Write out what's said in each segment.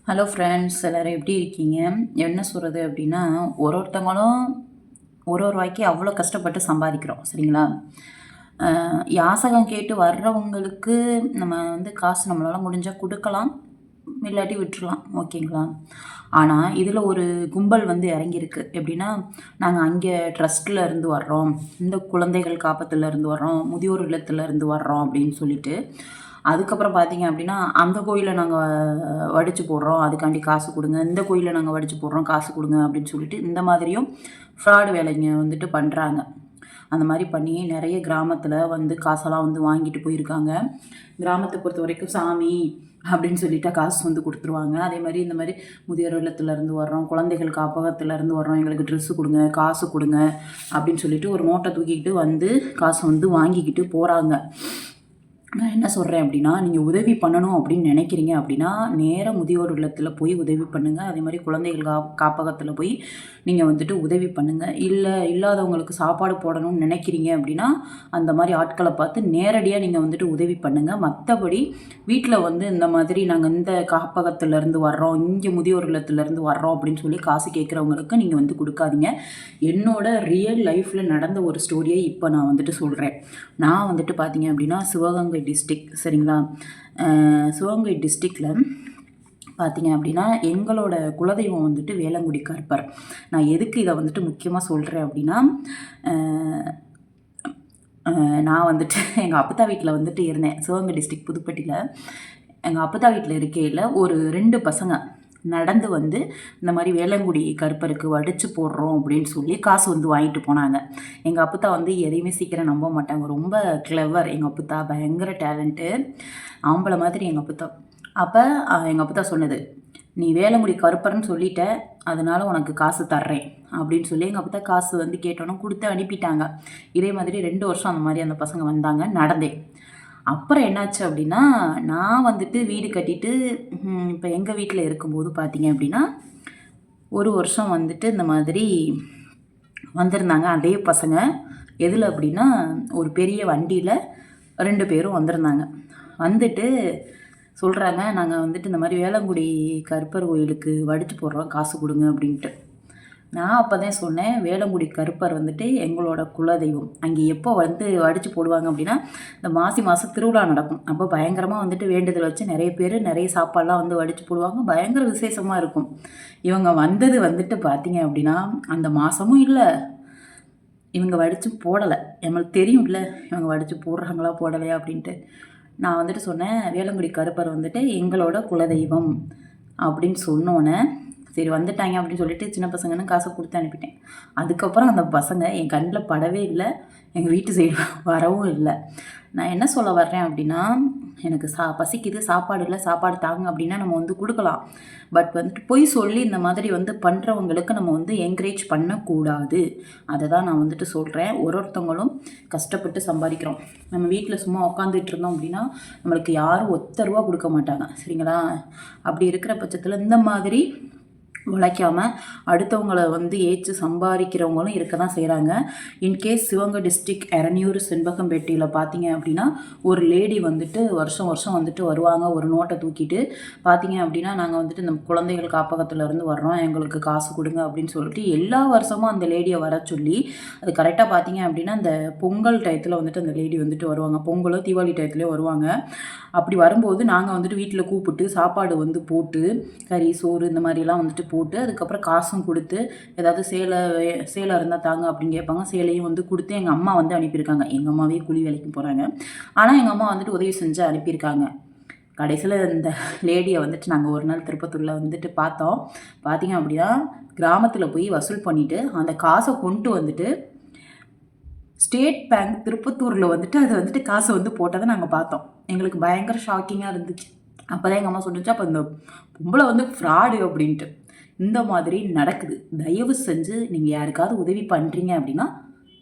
Hello friends, எல்லோரும் எப்படி இருக்கீங்க? என்ன சொல்கிறது அப்படின்னா, ஒருத்தவங்களும் ஒரு வாய்க்கு அவ்வளோ கஷ்டப்பட்டு சம்பாதிக்கிறோம், சரிங்களா? யாசகம் கேட்டு வர்றவங்களுக்கு நம்ம காசு நம்மளால் முடிஞ்சால் கொடுக்கலாம், இல்லாட்டி விட்டுறலாம், ஓகேங்களா? ஆனால் இதில் ஒரு கும்பல் இறங்கியிருக்கு. எப்படின்னா, நாங்கள் அங்கே ட்ரஸ்ட்டில் இருந்து வர்றோம், இந்த குழந்தைகள் காப்பத்தில் இருந்து வர்றோம், முதியோர் இல்லத்தில் இருந்து வர்றோம் அப்படின்னு சொல்லிட்டு, அதுக்கப்புறம் பார்த்தீங்க அப்படின்னா, அந்த கோயிலில் நாங்கள் வடித்து போடுறோம், அதுக்காண்டி காசு கொடுங்க, இந்த கோயிலில் நாங்கள் வடித்து போடுறோம், காசு கொடுங்க அப்படின்னு சொல்லிட்டு இந்த மாதிரியும் ஃப்ராடு வேலைங்க பண்ணுறாங்க. அந்த மாதிரி பண்ணி நிறைய கிராமத்தில் காசெல்லாம் வாங்கிட்டு போயிருக்காங்க. கிராமத்தை பொறுத்த வரைக்கும் சாமி அப்படின்னு சொல்லிட்டா காசு கொடுத்துருவாங்க. அதே மாதிரி இந்த மாதிரி முதியோர் இல்லத்துலேருந்து வர்றோம், குழந்தைகள் காப்பகத்துலேருந்து வர்றோம், எங்களுக்கு ட்ரெஸ்ஸு கொடுங்க, காசு கொடுங்க அப்படின்னு சொல்லிட்டு ஒரு மூட்டை தூக்கிக்கிட்டு காசு வாங்கிக்கிட்டு போகிறாங்க. நான் என்ன சொல்கிறேன் அப்படின்னா, நீங்கள் உதவி பண்ணணும் அப்படின்னு நினைக்கிறீங்க அப்படின்னா, நேராக முதியோர் இல்லத்தில் போய் உதவி பண்ணுங்கள். அதே மாதிரி குழந்தைகள் காப்பகத்தில் போய் நீங்கள் உதவி பண்ணுங்கள். இல்லாதவங்களுக்கு சாப்பாடு போடணும்னு நினைக்கிறீங்க அப்படின்னா, அந்த மாதிரி ஆட்களை பார்த்து நேரடியாக நீங்கள் உதவி பண்ணுங்கள். மற்றபடி வீட்டில் இந்த மாதிரி நாங்கள் இந்த காப்பகத்திலேருந்து வர்றோம், இங்கே முதியோர் இல்லத்துலேருந்து வர்றோம் அப்படின்னு சொல்லி காசு கேட்குறவங்களுக்கு நீங்கள் கொடுக்காதீங்க. என்னோட ரியல் லைஃப்பில் நடந்த ஒரு ஸ்டோரியை இப்போ நான் சொல்கிறேன். நான் பார்த்தீங்க அப்படின்னா சிவகங்கை டிஸ்ட்ரிக்ட், சரிங்களா? சிவகங்கை டிஸ்ட்ரிக்டில் பார்த்தீங்க அப்படின்னா எங்களோட குலதெய்வம் வேலங்குடி கருப்பர். நான் எதுக்கு இதை முக்கியமாக சொல்கிறேன் அப்படின்னா, நான் எங்கள் அப்பத்தா வீட்டில் இருந்தேன். சிவகங்கை டிஸ்ட்ரிக்ட் புதுப்பட்டியில் எங்கள் அப்பத்தா வீட்டில் இருக்கையில் ஒரு 2 பசங்க நடந்து இந்த மாதிரி வேலங்குடி கருப்பருக்கு வடித்து போடுறோம் அப்படின்னு சொல்லி காசு வாங்கிட்டு போனாங்க. எங்கள் அப்பத்தா எதையுமே சீக்கிரம் நம்ப மாட்டாங்க, ரொம்ப கிளவர். எங்கள் அப்பத்தா பயங்கர டேலண்ட்டு, ஆம்பளை மாதிரி எங்கள் அப்பத்தா. அப்போ எங்கள் அப்பத்தா சொன்னது, நீ வேலங்குடி கருப்பர்னு சொல்லிட்ட, அதனால உனக்கு காசு தர்றேன் அப்படின்னு சொல்லி எங்கள் அப்பத்தா காசு கேட்டோன்னே கொடுத்து அனுப்பிட்டாங்க. இதே மாதிரி 2 வருஷம் அந்த மாதிரி அந்த பசங்க வந்தாங்க, நடந்தேன். அப்புறம் என்னாச்சு அப்படின்னா, நான் வீடு கட்டிட்டு இப்போ எங்கள் வீட்டில் இருக்கும்போது பார்த்தீங்க அப்படின்னா, ஒரு வருஷம் இந்த மாதிரி வந்திருந்தாங்க அதே பசங்க. எதில் அப்படின்னா, ஒரு பெரிய வண்டியில் 2 பேரும் வந்திருந்தாங்க. சொல்கிறாங்க, நாங்கள் இந்த மாதிரி வேலங்குடி கருப்பர் கோயிலுக்கு வடித்து போடுறோம், காசு கொடுங்க அப்படின்ட்டு. நான் அப்போ தான் சொன்னேன், வேலங்குடி கருப்பர் எங்களோட குலதெய்வம். அங்கே எப்போ வடித்து போடுவாங்க அப்படின்னா, இந்த மாதம் திருவிழா நடக்கும். அப்போ பயங்கரமாக வேண்டுதல் வச்சு நிறைய பேர் நிறைய சாப்பாடெலாம் வடித்து போடுவாங்க, பயங்கர விசேஷமாக இருக்கும். இவங்க வந்தது பார்த்தீங்க அப்படின்னா, அந்த மாதமும் இல்லை, இவங்க வடித்து போடலை. எங்களுக்கு தெரியும்ல இவங்க வடித்து போடுறாங்களா போடலையா அப்படின்ட்டு. நான் சொன்னேன், வேலங்குடி கருப்பர் எங்களோட குலதெய்வம் அப்படின்னு சொன்னோன்னே, சரி வந்துட்டாங்க அப்படின்னு சொல்லிட்டு சின்ன பசங்கன்னு காசை கொடுத்து அனுப்பிட்டேன். அதுக்கப்புறம் அந்த பசங்க என் கண்ணில் படவே இல்லை, எங்கள் வீட்டு சைடு வரவும் இல்லை. நான் என்ன சொல்ல வர்றேன் அப்படின்னா, எனக்கு பசிக்குது, சாப்பாடு இல்லை, சாப்பாடு தாங்க அப்படின்னா நம்ம கொடுக்கலாம். பட் பொய் சொல்லி இந்த மாதிரி பண்ணுறவங்களுக்கு நம்ம என்கரேஜ் பண்ணக்கூடாது. அதை தான் நான் சொல்கிறேன். ஒருத்தவங்களும் கஷ்டப்பட்டு சம்பாதிக்கிறோம். நம்ம வீட்டில் சும்மா உட்காந்துட்டு இருந்தோம் அப்படின்னா நம்மளுக்கு யாரும் ₹1 கொடுக்க மாட்டாங்க, சரிங்களா? அப்படி இருக்கிற பட்சத்தில் இந்த மாதிரி உழைக்காமல் அடுத்தவங்களை ஏச்சு சம்பாதிக்கிறவங்களும் இருக்க தான் செய்கிறாங்க. இன்கேஸ் சிவகங்கை டிஸ்ட்ரிக்ட் எரணியூர் செண்பகம்பேட்டையில் பார்த்தீங்க அப்படின்னா, ஒரு லேடி வருஷம் வருஷம் வருவாங்க, ஒரு நோட்டை தூக்கிட்டு. பார்த்தீங்க அப்படின்னா, நாங்கள் இந்த குழந்தைகள் காப்பகத்துலேருந்து வர்றோம், எங்களுக்கு காசு கொடுங்க அப்படின்னு சொல்லிட்டு எல்லா வருஷமும் அந்த லேடியை வர சொல்லி, அது கரெக்டாக பார்த்தீங்க அப்படின்னா அந்த பொங்கல் டயத்தில் அந்த லேடி வருவாங்க. பொங்கலோ தீபாவளி டயத்துலேயோ வருவாங்க. அப்படி வரும்போது நாங்கள் வீட்டில் கூப்பிட்டு சாப்பாடு போட்டு, கறி சோறு இந்த மாதிரிலாம் போட்டு, அதுக்கப்புறம் காசும் கொடுத்து, ஏதாவது சேலை இருந்தால் தாங்க அப்படின்னு கேட்பாங்க. சேலையும் கொடுத்து எங்கள் அம்மா அனுப்பியிருக்காங்க. எங்கள் அம்மாவே கூலி வேலைக்கு போகிறாங்க. ஆனால் எங்கள் அம்மா உதவி செஞ்சு அனுப்பியிருக்காங்க. கடைசியில் இந்த லேடியை நாங்கள் ஒரு நாள் திருப்பத்தூரில் பார்த்தோம். பார்த்தீங்க அப்படின்னா, கிராமத்தில் போய் வசூல் பண்ணிவிட்டு அந்த காசை கொண்டு ஸ்டேட் பேங்க் திருப்பத்தூரில் அது காசை போட்டதை நாங்கள் பார்த்தோம். எங்களுக்கு பயங்கர ஷாக்கிங்காக இருந்துச்சு. அப்போ தான் எங்கள் அம்மா சொல்லிச்சு, அப்போ இந்த பொம்பளை ஃப்ராடு அப்படின்ட்டு. இந்த மாதிரி நடக்குது. தயவு செஞ்சு நீங்கள் யாருக்காவது உதவி பண்ணுறீங்க அப்படின்னா,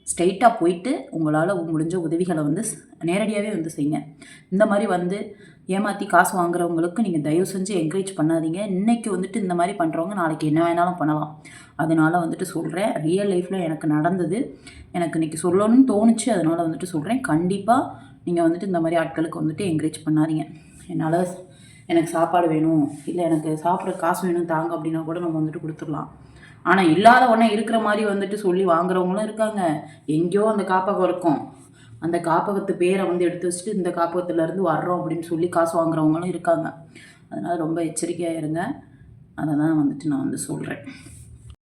ஸ்ட்ரெயிட்டாக போயிட்டு உங்களால் முடிஞ்ச உதவிகளை நேரடியாகவே செய்யுங்க. இந்த மாதிரி ஏமாற்றி காசு வாங்குறவங்களுக்கு நீங்கள் தயவு செஞ்சு என்கரேஜ் பண்ணாதீங்க. இன்றைக்கி இந்த மாதிரி பண்ணுறவங்க நாளைக்கு என்ன வேணாலும் பண்ணலாம். அதனால் சொல்கிறேன், ரியல் லைஃப்பில் எனக்கு நடந்தது, எனக்கு இன்றைக்கி சொல்லணும்னு தோணுச்சு, அதனால் சொல்கிறேன். கண்டிப்பாக நீங்கள் இந்த மாதிரி ஆட்களுக்கு என்கரேஜ் பண்ணாதீங்க. என்னால் எனக்கு சாப்பாடு வேணும், இல்லை எனக்கு சாப்பிட்ற காசு வேணும் தாங்க அப்படின்னா கூட நம்ம வந்துட்டு கொடுத்துடலாம். ஆனால் இல்லாத உடனே இருக்கிற மாதிரி வந்துட்டு சொல்லி வாங்குறவங்களும் இருக்காங்க. எங்கேயோ அந்த காப்பகம் இருக்கும், அந்த காப்பகத்து பேரை வந்து எடுத்து வச்சுட்டு இந்த காப்பகத்துலேருந்து வர்றோம் அப்படின்னு சொல்லி காசு வாங்குறவங்களும் இருக்காங்க. அதனால் ரொம்ப எச்சரிக்கையாக இருங்க. அதை தான் வந்துட்டு நான் வந்து சொல்கிறேன்.